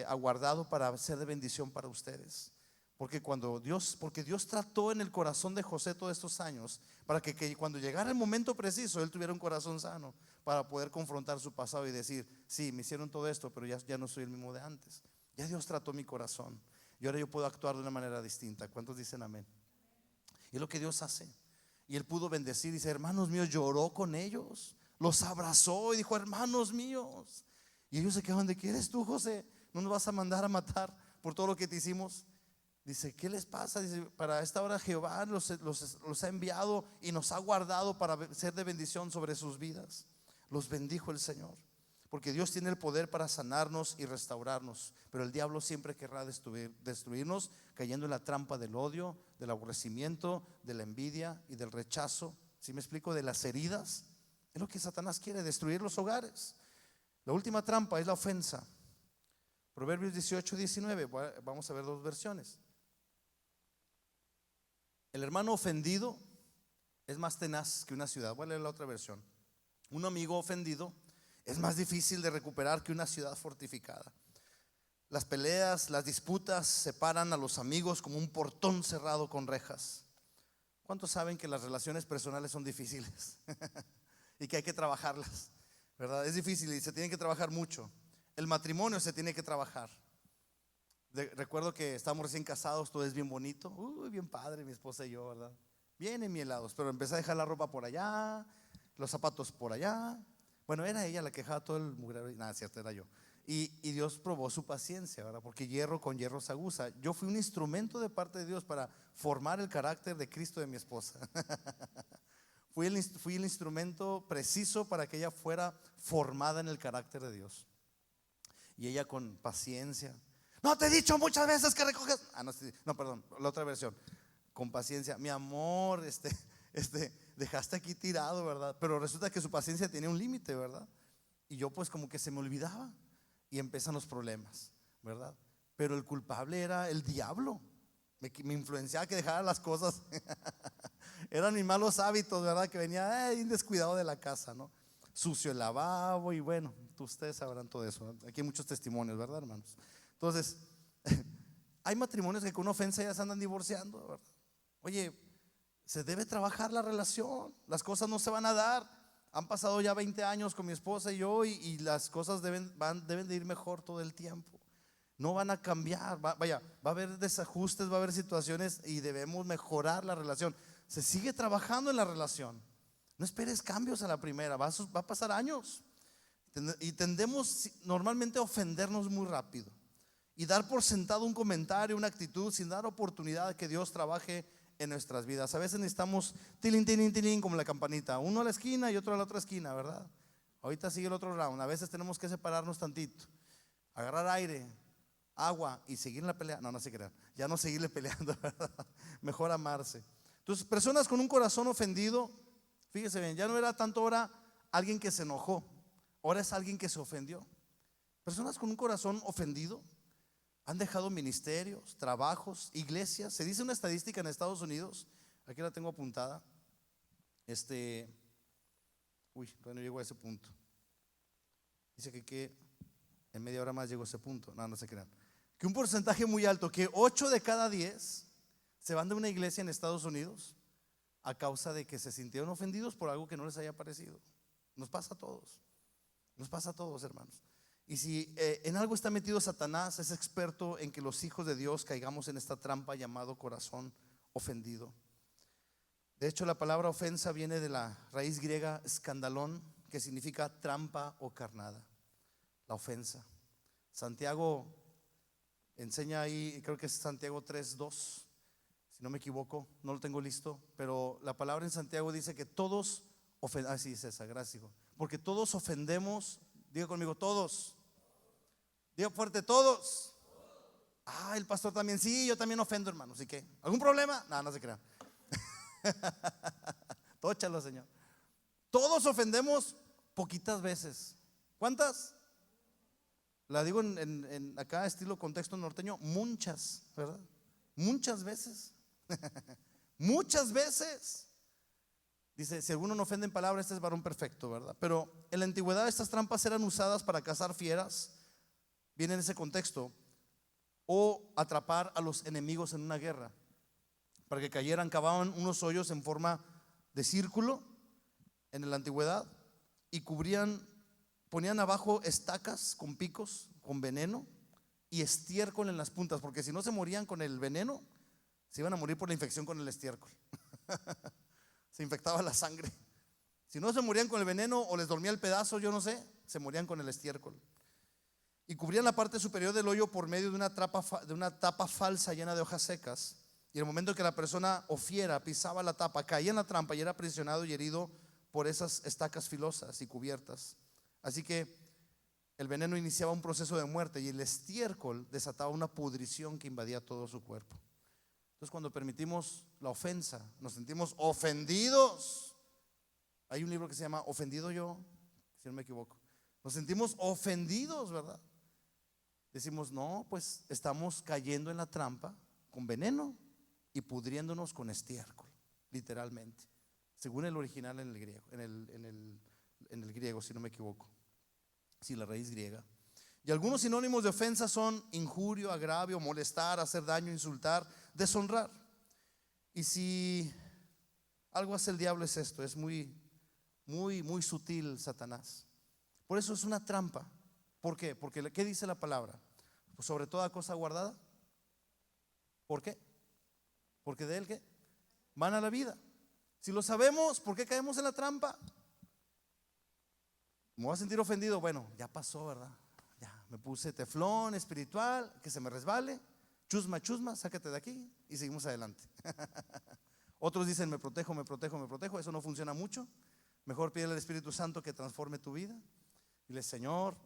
aguardado para ser de bendición para ustedes. Porque Dios trató en el corazón de José todos estos años, para que cuando llegara el momento preciso, él tuviera un corazón sano, para poder confrontar su pasado y decir: sí, me hicieron todo esto, pero ya no soy el mismo de antes. Ya Dios trató mi corazón, y ahora yo puedo actuar de una manera distinta. ¿Cuántos dicen amén? Y es lo que Dios hace. Y él pudo bendecir, dice: hermanos míos, lloró con ellos, los abrazó y dijo: hermanos míos. Y ellos se quedaron: ¿de qué eres tú, José? ¿No nos vas a mandar a matar por todo lo que te hicimos? Dice: ¿qué les pasa? Dice: para esta hora Jehová los ha enviado y nos ha guardado para ser de bendición sobre sus vidas. Los bendijo el Señor, porque Dios tiene el poder para sanarnos y restaurarnos, pero el diablo siempre querrá destruirnos, cayendo en la trampa del odio, del aborrecimiento, de la envidia y del rechazo. ¿Sí me explico? De las heridas. Es lo que Satanás quiere: destruir los hogares. La última trampa es la ofensa. Proverbios 18-19. Vamos a ver dos versiones. El hermano ofendido es más tenaz que una ciudad. Voy a leer la otra versión. Un amigo ofendido es más difícil de recuperar que una ciudad fortificada. Las peleas, las disputas separan a los amigos como un portón cerrado con rejas. ¿Cuántos saben que las relaciones personales son difíciles? Y que hay que trabajarlas, ¿verdad? Es difícil y se tiene que trabajar mucho. El matrimonio se tiene que trabajar. Recuerdo que estábamos recién casados, todo es bien bonito, bien padre, mi esposa y yo, ¿verdad? Bien enmielados, pero empecé a dejar la ropa por allá, los zapatos por allá. Bueno, era ella la que dejaba todo el mugrero. Nada, cierto, era yo. Y Dios probó su paciencia, ¿verdad? Porque hierro con hierro se aguza. Yo fui un instrumento de parte de Dios para formar el carácter de Cristo de mi esposa. Fui el instrumento preciso para que ella fuera formada en el carácter de Dios. Y ella con paciencia: no te he dicho muchas veces que recoges. No, perdón, la otra versión. Con paciencia: mi amor, dejaste aquí tirado, ¿verdad? Pero resulta que su paciencia tenía un límite, ¿verdad? Y yo pues como que se me olvidaba, y empiezan los problemas, ¿verdad? Pero el culpable era el diablo. Me influenciaba que dejara las cosas. Eran mis malos hábitos, ¿verdad? Que venía un descuidado de la casa, ¿no? Sucio el lavabo, y bueno, ustedes sabrán todo eso, ¿no? Aquí hay muchos testimonios, ¿verdad, hermanos? Entonces, hay matrimonios que con una ofensa ya se andan divorciando, ¿verdad? Oye, se debe trabajar la relación. Las cosas no se van a dar. Han pasado ya 20 años con mi esposa y yo, y las cosas deben de ir mejor todo el tiempo. No van a cambiar. Va a haber desajustes, va a haber situaciones, y debemos mejorar la relación. Se sigue trabajando en la relación. No esperes cambios a la primera. Va a pasar años. Y tendemos normalmente a ofendernos muy rápido. y dar por sentado un comentario, una actitud, sin dar oportunidad de que Dios trabaje en nuestras vidas. A veces necesitamos tilín, tilín, tilín, como la campanita, uno a la esquina y otro a la otra esquina, ¿verdad? Ahorita sigue el otro round. A veces tenemos que separarnos tantito, agarrar aire, agua y seguir en la pelea. No, no se crean, ya no seguirle peleando, ¿verdad? Mejor amarse. Entonces, personas con un corazón ofendido, fíjese bien, ya no era tanto ahora alguien que se enojó, ahora es alguien que se ofendió. Personas con un corazón ofendido han dejado ministerios, trabajos, iglesias. Se dice una estadística en Estados Unidos, aquí la tengo apuntada. Todavía no llego a ese punto. Dice que en media hora más llego a ese punto. No, no se crean. Que un porcentaje muy alto, que 8 de cada 10 se van de una iglesia en Estados Unidos a causa de que se sintieron ofendidos por algo que no les haya parecido. Nos pasa a todos. Nos pasa a todos, hermanos. Y si en algo está metido Satanás, es experto en que los hijos de Dios caigamos en esta trampa llamado corazón ofendido. De hecho, la palabra ofensa viene de la raíz griega escandalón, que significa trampa o carnada. La ofensa. Santiago enseña ahí, creo que es Santiago 3:2, si no me equivoco, no lo tengo listo, pero la palabra en Santiago dice que todos ofendemos. Sí, es esa, gracias, hijo. Porque todos ofendemos. Diga conmigo, todos. Diga fuerte, todos. El pastor también. Sí, yo también ofendo, hermanos. ¿Y qué? ¿Algún problema? No, no se crean. Tóchalo, Señor. Todos ofendemos poquitas veces. ¿Cuántas? La digo en acá, estilo contexto norteño, muchas, ¿verdad? Muchas veces. Muchas veces. Dice, si alguno no ofende en palabra, este es varón perfecto, ¿verdad? Pero en la antigüedad estas trampas eran usadas para cazar fieras, viene en ese contexto, o atrapar a los enemigos en una guerra. Para que cayeran, cavaban unos hoyos en forma de círculo en la antigüedad y ponían abajo estacas con picos, con veneno y estiércol en las puntas, porque si no se morían con el veneno, se iban a morir por la infección con el estiércol. Se infectaba la sangre. Si no se morían con el veneno o les dormía el pedazo, yo no sé, se morían con el estiércol. Y cubrían la parte superior del hoyo por medio de una tapa falsa llena de hojas secas. Y en el momento que la persona o fiera pisaba la tapa, caía en la trampa y era aprisionado y herido por esas estacas filosas y cubiertas. Así que el veneno iniciaba un proceso de muerte y el estiércol desataba una pudrición que invadía todo su cuerpo. Entonces, cuando permitimos la ofensa, nos sentimos ofendidos. Hay un libro que se llama Ofendido yo, si no me equivoco. Nos sentimos ofendidos, ¿verdad? Decimos, no, pues estamos cayendo en la trampa con veneno y pudriéndonos con estiércol, literalmente, según el original en el griego, en el griego, si no me equivoco. Sí, la raíz griega. Y algunos sinónimos de ofensa son injurio, agravio, molestar, hacer daño, insultar, deshonrar. Y si algo hace el diablo es esto, es muy, muy, muy sutil Satanás. Por eso es una trampa. ¿Por qué? Porque ¿qué dice la palabra? Pues sobre toda cosa guardada. ¿Por qué? Porque de él ¿qué? Van a la vida. Si lo sabemos, ¿por qué caemos en la trampa? Me voy a sentir ofendido. Bueno, ya pasó, ¿verdad? Ya me puse teflón espiritual, que se me resbale. Chusma, chusma, sácate de aquí y seguimos adelante. Otros dicen, me protejo, me protejo, me protejo. Eso no funciona mucho. Mejor pídele al Espíritu Santo que transforme tu vida. Dile, Señor,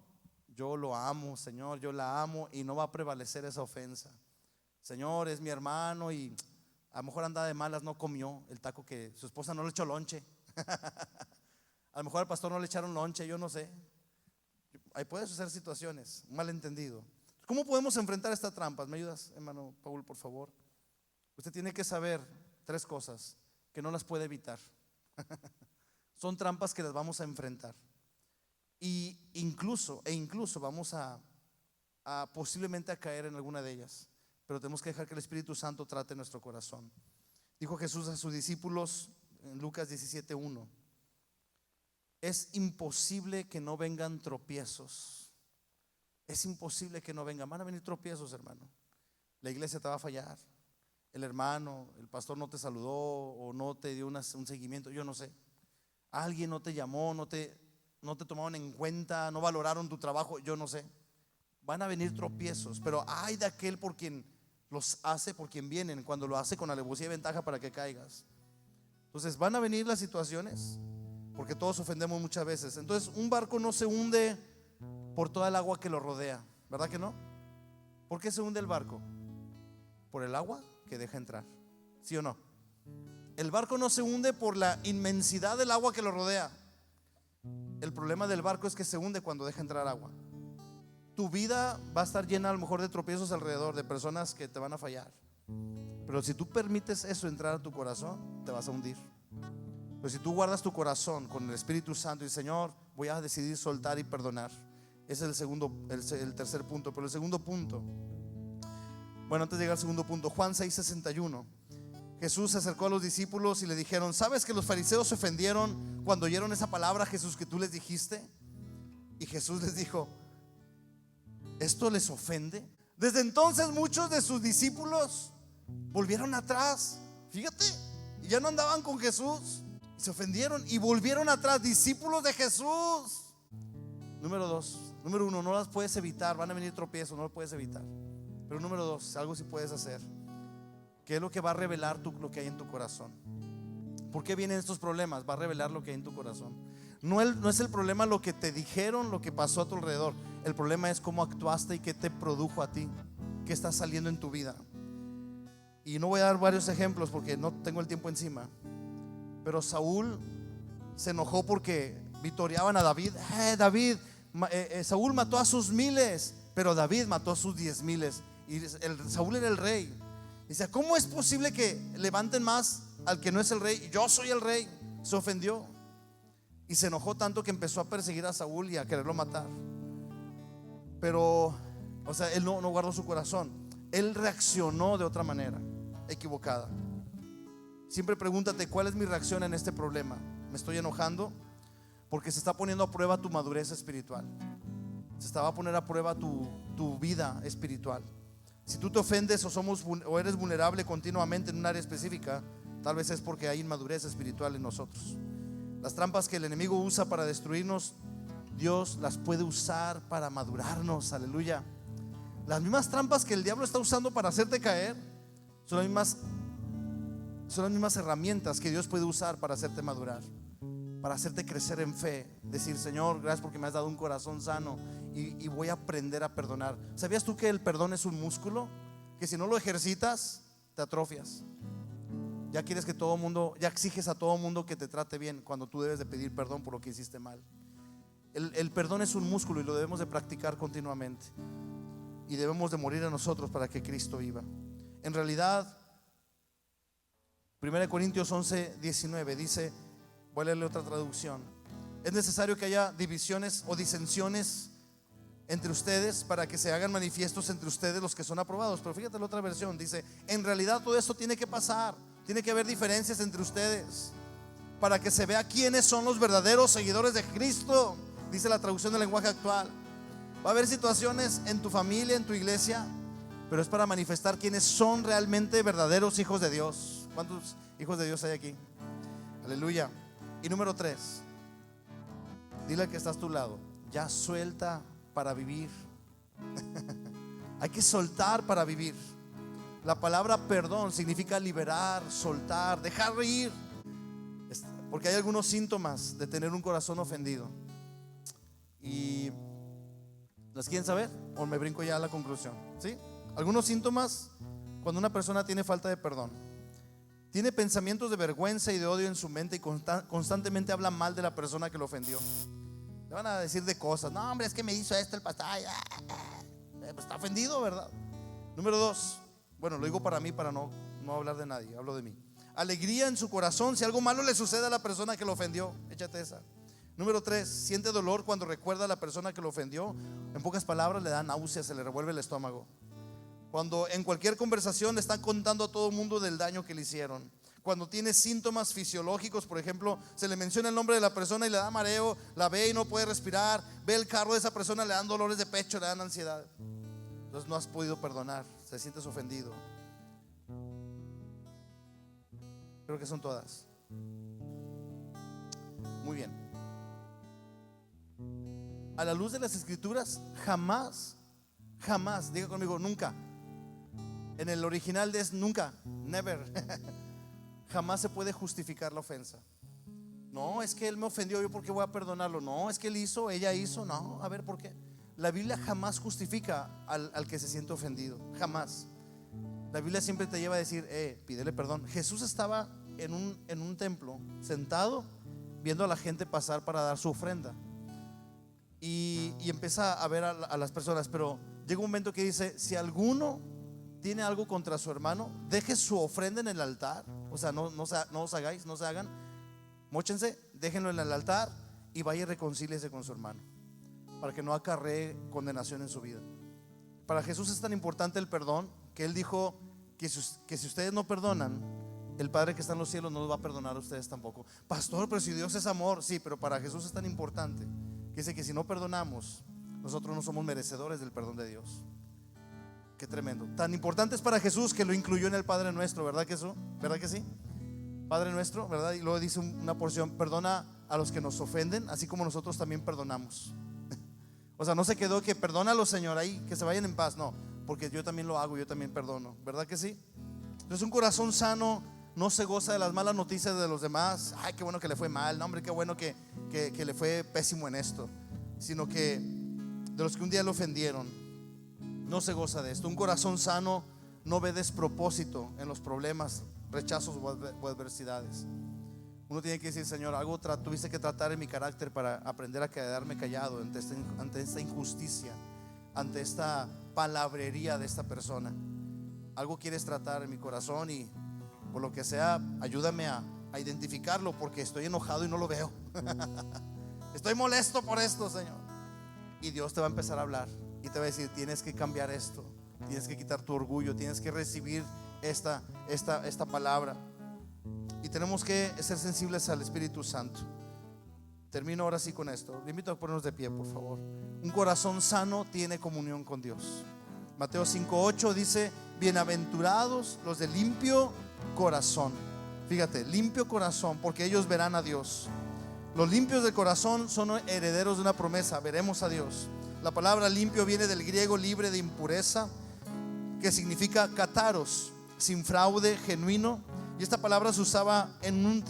yo lo amo, Señor, yo la amo y no va a prevalecer esa ofensa. Señor, es mi hermano y a lo mejor anda de malas, no comió el taco que su esposa no le echó lonche. A lo mejor al pastor no le echaron lonche, yo no sé. Ahí puede suceder situaciones, un malentendido. ¿Cómo podemos enfrentar estas trampas? ¿Me ayudas, hermano Paul, por favor? Usted tiene que saber 3 cosas que no las puede evitar. Son trampas que las vamos a enfrentar. Y incluso vamos a posiblemente a caer en alguna de ellas. Pero tenemos que dejar que el Espíritu Santo trate nuestro corazón. Dijo Jesús a sus discípulos en Lucas 17:1: es imposible que no vengan tropiezos. Es imposible que no vengan. Van a venir tropiezos, hermano. La iglesia te va a fallar. El hermano, el pastor no te saludó o no te dio un seguimiento, yo no sé. Alguien no te llamó, no te tomaron en cuenta, no valoraron tu trabajo, yo no sé. van a venir tropiezos, pero ay de aquel por quien los hace, por quien vienen, cuando lo hace con alevosía y ventaja para que caigas. Entonces van a venir las situaciones, porque todos ofendemos muchas veces. Entonces un barco no se hunde por toda el agua que lo rodea, ¿verdad que no? ¿Por qué se hunde el barco? Por el agua que deja entrar, ¿sí o no? El barco no se hunde por la inmensidad del agua que lo rodea. El problema del barco es que se hunde cuando deja entrar agua. Tu vida va a estar llena a lo mejor de tropiezos alrededor, de personas que te van a fallar, pero si tú permites eso entrar a tu corazón, te vas a hundir. Pero si tú guardas tu corazón con el Espíritu Santo y Señor, voy a decidir soltar y perdonar. Ese es el tercer punto. Pero el segundo punto, bueno, antes de llegar al segundo punto, Juan 6:61, Jesús se acercó a los discípulos y le dijeron: ¿sabes que los fariseos se ofendieron cuando oyeron esa palabra, Jesús, que tú les dijiste? Y Jesús les dijo: ¿esto les ofende? Desde entonces muchos de sus discípulos volvieron atrás, fíjate, y ya no andaban con Jesús, y se ofendieron y volvieron atrás, discípulos de Jesús. Número uno, no las puedes evitar, van a venir tropiezos, no lo puedes evitar. Pero número dos, algo sí puedes hacer, que es lo que va a revelar lo que hay en tu corazón. ¿Por qué vienen estos problemas? Va a revelar lo que hay en tu corazón. No es el problema lo que te dijeron, lo que pasó a tu alrededor. El problema es cómo actuaste y qué te produjo a ti, qué está saliendo en tu vida. Y no voy a dar varios ejemplos porque no tengo el tiempo encima, pero Saúl se enojó porque vitoreaban a David. Saúl mató a sus miles, pero David mató a sus 10,000. Y Saúl era el rey. Dice: ¿cómo es posible que levanten más al que no es el rey? Yo soy el rey. Se ofendió y se enojó tanto que empezó a perseguir a Saúl y a quererlo matar. Pero, o sea, él no guardó su corazón. Él reaccionó de otra manera, equivocada. Siempre pregúntate: ¿cuál es mi reacción en este problema? ¿Me estoy enojando? Porque se está poniendo a prueba tu madurez espiritual. Se estaba a poner a prueba tu vida espiritual. Si tú te ofendes o eres vulnerable continuamente en un área específica, tal vez es porque hay inmadurez espiritual en nosotros. Las trampas que el enemigo usa para destruirnos, Dios las puede usar para madurarnos. Aleluya. Las mismas trampas que el diablo está usando para hacerte caer son las mismas herramientas que Dios puede usar para hacerte madurar, para hacerte crecer en fe. Decir: Señor, gracias porque me has dado un corazón sano y voy a aprender a perdonar. ¿Sabías tú que el perdón es un músculo? Que si no lo ejercitas, te atrofias. Ya quieres que todo mundo, ya exiges a todo mundo que te trate bien, cuando tú debes de pedir perdón por lo que hiciste mal. El perdón es un músculo y lo debemos de practicar continuamente. Y debemos de morir a nosotros para que Cristo viva. En realidad, 1 Corintios 11:19 dice, voy a leerle otra traducción: es necesario que haya divisiones o disensiones entre ustedes para que se hagan manifiestos entre ustedes los que son aprobados. Pero fíjate la otra versión, dice: en realidad todo esto tiene que pasar, tiene que haber diferencias entre ustedes para que se vea quiénes son los verdaderos seguidores de Cristo, dice la traducción del lenguaje actual. Va a haber situaciones en tu familia, en tu iglesia, pero es para manifestar quiénes son realmente verdaderos hijos de Dios. ¿Cuántos hijos de Dios hay aquí? Aleluya. Y número 3, dile al que está a tu lado: ya suelta para vivir. Hay que soltar para vivir. La palabra perdón significa liberar, soltar, dejar ir. Porque hay algunos síntomas de tener un corazón ofendido. ¿Y las quieren saber? ¿O me brinco ya a la conclusión? ¿Sí? Algunos síntomas cuando una persona tiene falta de perdón: tiene pensamientos de vergüenza y de odio en su mente y constantemente habla mal de la persona que lo ofendió. Le van a decir de cosas: no, hombre, es que me hizo esto el pastor. Pues está ofendido, ¿verdad? Número 2, bueno, lo digo para mí, para no hablar de nadie, hablo de mí. Alegría en su corazón si algo malo le sucede a la persona que lo ofendió. Échate esa. Número 3, siente dolor cuando recuerda a la persona que lo ofendió. En pocas palabras, le da náuseas, se le revuelve el estómago. Cuando en cualquier conversación le están contando a todo el mundo del daño que le hicieron. Cuando tiene síntomas fisiológicos, por ejemplo, se le menciona el nombre de la persona y le da mareo, la ve y no puede respirar, ve el carro de esa persona, le dan dolores de pecho, le dan ansiedad. Entonces no has podido perdonar, te sientes ofendido. Creo que son todas. Muy bien. A la luz de las Escrituras, jamás Jamás, diga conmigo, nunca. En el original es nunca, never. Jamás se puede justificar la ofensa. No, es que él me ofendió, yo porque voy a perdonarlo. No, es que él hizo, ella hizo. No, a ver, ¿por qué? La Biblia jamás justifica al que se siente ofendido. Jamás. La Biblia siempre te lleva a decir, pídele perdón. Jesús estaba en un templo, sentado, viendo a la gente pasar para dar su ofrenda. Y empieza a ver a las personas. Pero llega un momento que dice, si alguno tiene algo contra su hermano, deje su ofrenda en el altar. O sea, no os hagáis, no se hagan. Móchense, déjenlo en el altar y vaya y reconcíliese con su hermano, para que no acarree condenación en su vida. Para Jesús es tan importante el perdón que Él dijo que si ustedes no perdonan, el Padre que está en los cielos no los va a perdonar a ustedes tampoco. Pastor, pero si Dios es amor. Sí, pero para Jesús es tan importante que dice que si no perdonamos, nosotros no somos merecedores del perdón de Dios. Qué tremendo. Tan importante es para Jesús que lo incluyó en el Padre Nuestro, ¿verdad que eso? ¿Verdad que sí? Padre Nuestro, ¿verdad? Y luego dice una porción, perdona a los que nos ofenden, así como nosotros también perdonamos. O sea, no se quedó que perdónalo, Señor, ahí, que se vayan en paz. No, porque yo también lo hago, yo también perdono, ¿verdad que sí? Entonces un corazón sano no se goza de las malas noticias de los demás. Ay, qué bueno que le fue mal, no, hombre, qué bueno que le fue pésimo en esto. Sino que de los que un día lo ofendieron, no se goza de esto. Un corazón sano no ve despropósito en los problemas, rechazos o adversidades. Uno tiene que decir, Señor, algo tuviste que tratar en mi carácter para aprender a quedarme callado ante esta injusticia, ante esta palabrería de esta persona. Algo quieres tratar en mi corazón y por lo que sea, ayúdame a identificarlo, porque estoy enojado y no lo veo. Estoy molesto por esto, Señor. Y Dios te va a empezar a hablar y te va a decir, tienes que cambiar esto, tienes que quitar tu orgullo, tienes que recibir esta palabra. Y tenemos que ser sensibles al Espíritu Santo. Termino ahora sí con esto. Le invito a ponernos de pie, por favor. Un corazón sano tiene comunión con Dios. Mateo 5:8 dice, bienaventurados los de limpio corazón. Fíjate, limpio corazón, porque ellos verán a Dios. Los limpios de corazón son herederos de una promesa, veremos a Dios. La palabra limpio viene del griego libre de impureza, que significa kataros, sin fraude, genuino. Y esta palabra se usaba en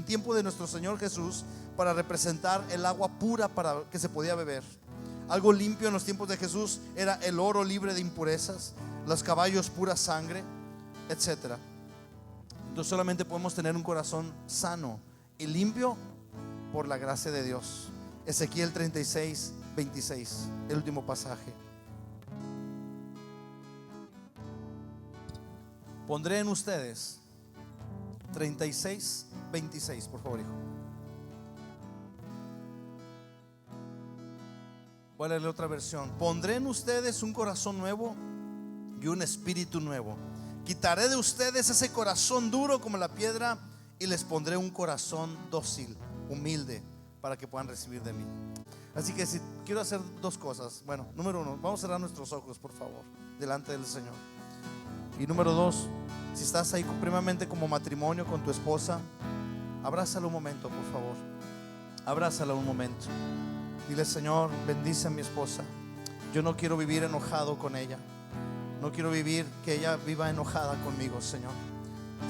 tiempo de nuestro Señor Jesús para representar el agua pura para que se podía beber. Algo limpio en los tiempos de Jesús era el oro libre de impurezas, los caballos pura sangre, etc. Entonces solamente podemos tener un corazón sano y limpio por la gracia de Dios. Ezequiel 36:26, el último pasaje. Pondré en ustedes 36:26, por favor, hijo. Voy a leer otra versión. Pondré en ustedes un corazón nuevo y un espíritu nuevo. Quitaré de ustedes ese corazón duro como la piedra y les pondré un corazón dócil, humilde, para que puedan recibir de mí. Así que si quiero hacer dos cosas. Bueno, número uno, vamos a cerrar nuestros ojos, por favor, delante del Señor. Y número dos, si estás ahí primeramente como matrimonio con tu esposa, abrázala un momento, por favor. Abrázala un momento. Dile, Señor, bendice a mi esposa. Yo no quiero vivir enojado con ella. No quiero vivir que ella viva enojada conmigo, Señor.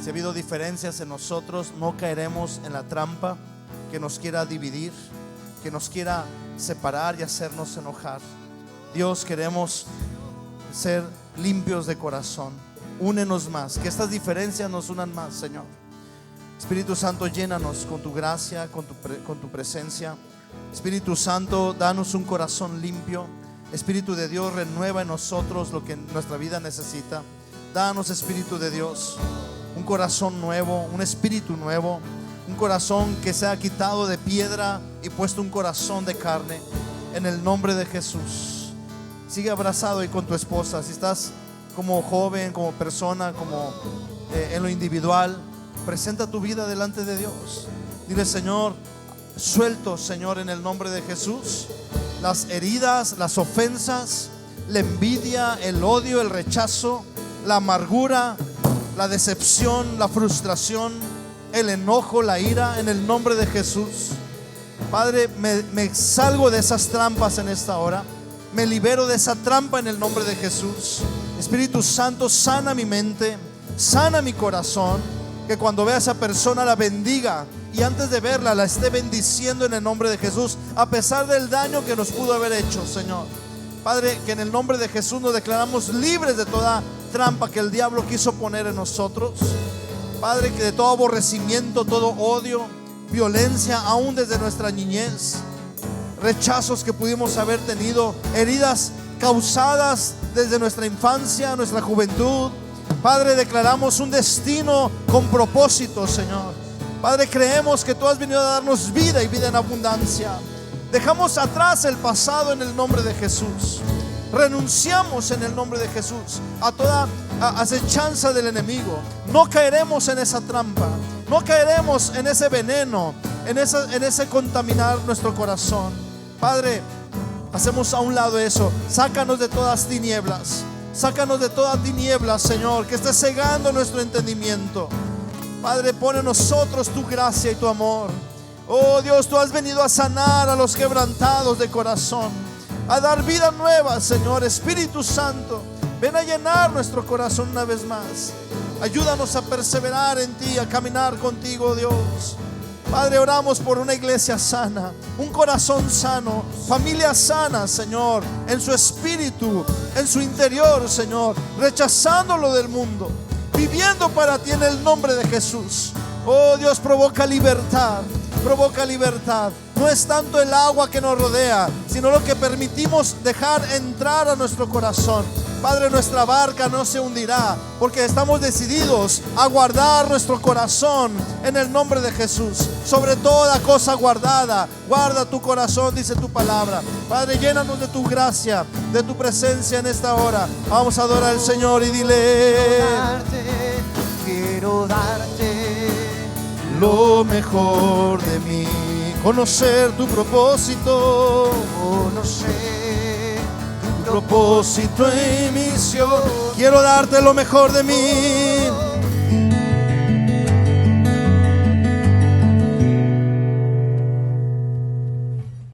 Si ha habido diferencias en nosotros, no caeremos en la trampa que nos quiera dividir, que nos quiera separar y hacernos enojar. Dios, queremos ser limpios de corazón. Únenos más, que estas diferencias nos unan más, Señor. Espíritu Santo, llénanos con tu gracia, con tu presencia. Espíritu Santo, danos un corazón limpio. Espíritu de Dios, renueva en nosotros lo que nuestra vida necesita. Danos, Espíritu de Dios, un corazón nuevo, un espíritu nuevo, un corazón que sea quitado de piedra y puesto un corazón de carne, en el nombre de Jesús. Sigue abrazado y con tu esposa. Si estás como joven, como persona, como en lo individual, presenta tu vida delante de Dios. Dile, Señor, suelto, Señor, en el nombre de Jesús, las heridas, las ofensas, la envidia, el odio, el rechazo, la amargura, la decepción, la frustración, el enojo, la ira, en el nombre de Jesús. Padre, me salgo de esas trampas en esta hora. me libero de esa trampa en el nombre de Jesús. Espíritu Santo, sana mi mente, sana mi corazón, que cuando vea a esa persona la bendiga y antes de verla la esté bendiciendo en el nombre de Jesús, a pesar del daño que nos pudo haber hecho, Señor. Padre, que en el nombre de Jesús nos declaramos libres de toda trampa que el diablo quiso poner en nosotros. Padre, que de todo aborrecimiento, todo odio, violencia, aún desde nuestra niñez, rechazos que pudimos haber tenido, heridas causadas desde nuestra infancia, nuestra juventud. Padre, declaramos un destino con propósito, Señor. Padre, creemos que tú has venido a darnos vida y vida en abundancia. Dejamos atrás el pasado en el nombre de Jesús. Renunciamos en el nombre de Jesús a toda acechanza del enemigo. No caeremos en esa trampa, no caeremos en ese veneno, en ese contaminar nuestro corazón. Padre, hacemos a un lado eso. Sácanos de todas tinieblas. Sácanos de toda tiniebla, Señor, que esté cegando nuestro entendimiento. Padre, pone en nosotros tu gracia y tu amor. Oh Dios, tú has venido a sanar a los quebrantados de corazón, a dar vida nueva, Señor. Espíritu Santo, ven a llenar nuestro corazón una vez más. Ayúdanos a perseverar en ti, a caminar contigo, Dios. Padre, oramos por una iglesia sana, un corazón sano, familia sana, Señor, en su espíritu, en su interior, Señor, rechazando lo del mundo, viviendo para ti en el nombre de Jesús. Oh Dios, provoca libertad, provoca libertad. No es tanto el agua que nos rodea, sino lo que permitimos dejar entrar a nuestro corazón. Padre, nuestra barca no se hundirá, porque estamos decididos a guardar nuestro corazón en el nombre de Jesús. Sobre toda cosa guardada, guarda tu corazón, dice tu palabra. Padre, llénanos de tu gracia, de tu presencia en esta hora. Vamos a adorar al Señor y dile: quiero darte lo mejor de mí, conocer tu propósito, conocer propósito y misión. Quiero darte lo mejor de mí,